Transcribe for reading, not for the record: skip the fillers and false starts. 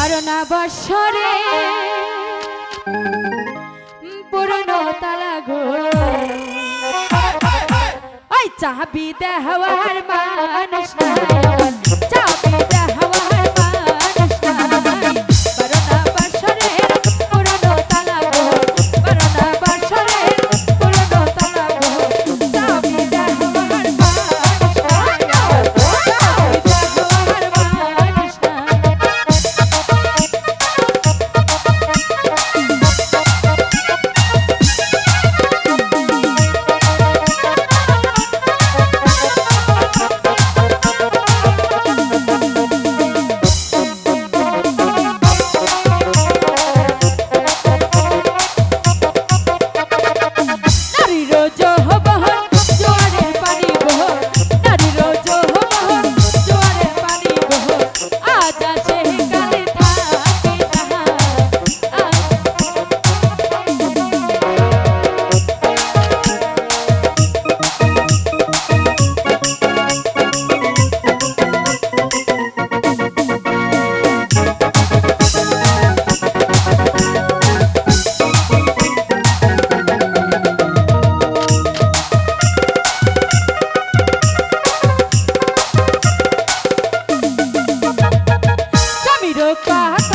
corona বৎসরে পুরনো তালা গো ওই চাবি দেওয়ার মানুষ নাই চাবি দেওয়ার মানুষ নাই করোনা বৎসরে পুরনো তালা গো করোনা বৎসরে পুরনো তালা গো চাবি দেওয়ার মানুষ নাই চাবি দেওয়ার মানুষ নাই का